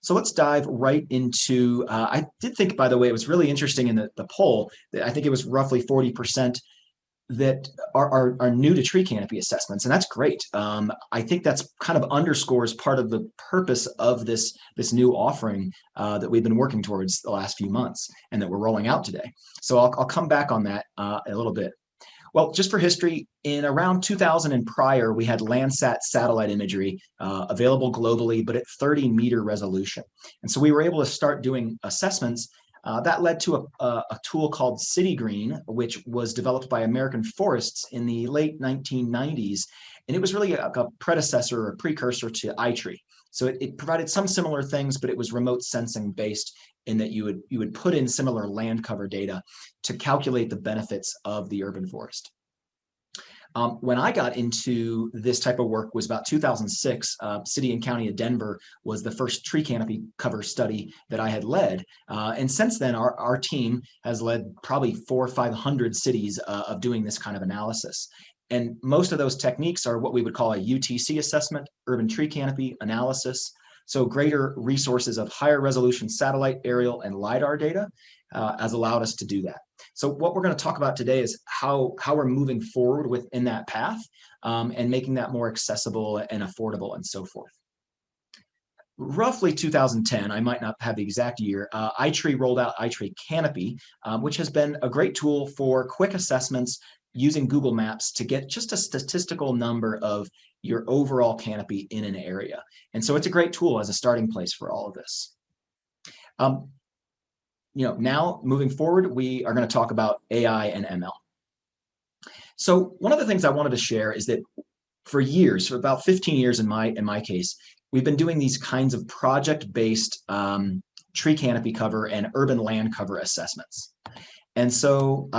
So let's dive right into, I did think, by the way, it was really interesting in the poll that I think it was roughly 40% that are new to tree canopy assessments, and that's great. I think that's kind of underscores part of the purpose of this new offering that we've been working towards the last few months and that we're rolling out today. So I'll come back on that a little bit. Well, just for history, in around 2000 and prior, we had Landsat satellite imagery available globally, but at 30-meter resolution. And so we were able to start doing assessments. That led to a tool called CityGreen, which was developed by American Forests in the late 1990s. And it was really a predecessor or a precursor to iTree. So it provided some similar things, but it was remote sensing based in that you would put in similar land cover data to calculate the benefits of the urban forest. When I got into this type of work was about 2006. City and County of Denver was the first tree canopy cover study that I had led. And since then, our team has led probably 400 or 500 cities of doing this kind of analysis. And most of those techniques are what we would call a UTC assessment, urban tree canopy analysis. So greater resources of higher resolution satellite, aerial, and LiDAR data has allowed us to do that. So what we're going to talk about today is how we're moving forward within that path and making that more accessible and affordable and so forth. Roughly 2010, I might not have the exact year, iTree rolled out iTree Canopy, which has been a great tool for quick assessments using Google Maps to get just a statistical number of your overall canopy in an area. And so it's a great tool as a starting place for all of this. Now moving forward, we are going to talk about AI and ML. So one of the things I wanted to share is that for years, for about 15 years in my case, we've been doing these kinds of project-based tree canopy cover and urban land cover assessments. And so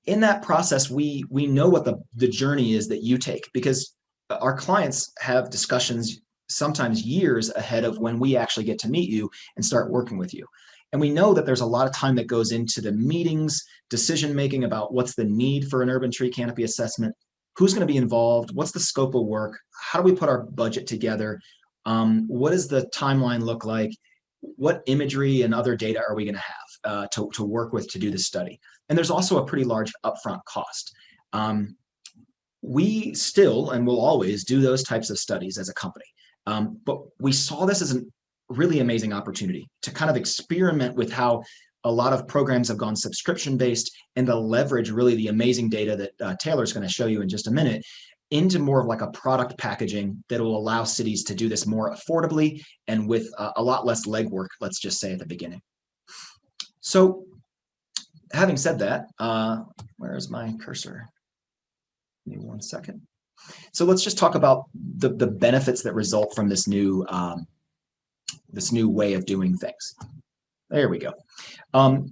in that process, we know what the journey is that you take, because our clients have discussions sometimes years ahead of when we actually get to meet you and start working with you. And we know that there's a lot of time that goes into the meetings, decision-making about what's the need for an urban tree canopy assessment, who's going to be involved, what's the scope of work, how do we put our budget together, what does the timeline look like, what imagery and other data are we going to have to work with to do this study. And there's also a pretty large upfront cost. We still and will always do those types of studies as a company. But we saw this as a really amazing opportunity to kind of experiment with how a lot of programs have gone subscription-based and to leverage really the amazing data that Taylor's going to show you in just a minute into more of like a product packaging that will allow cities to do this more affordably and with a lot less legwork, let's just say at the beginning. So having said that, where is my cursor? Give me 1 second. So let's just talk about the benefits that result from this new way of doing things. There we go.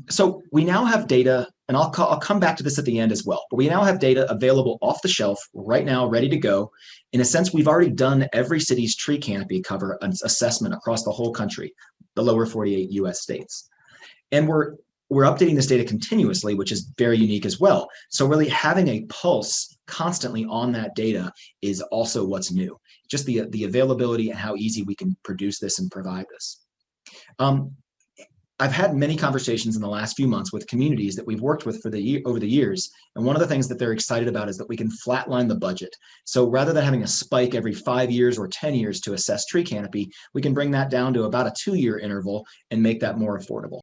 So we now have data, and I'll come back to this at the end as well, but we now have data available off the shelf right now, ready to go. In a sense, we've already done every city's tree canopy cover assessment across the whole country, the lower 48 US states. And we're updating this data continuously, which is very unique as well. So really having a pulse constantly on that data is also what's new. Just the availability and how easy we can produce this and provide this. I've had many conversations in the last few months with communities that we've worked with over the years, and one of the things that they're excited about is that we can flatline the budget. So rather than having a spike every 5 years or 10 years to assess tree canopy, we can bring that down to about a 2-year interval and make that more affordable.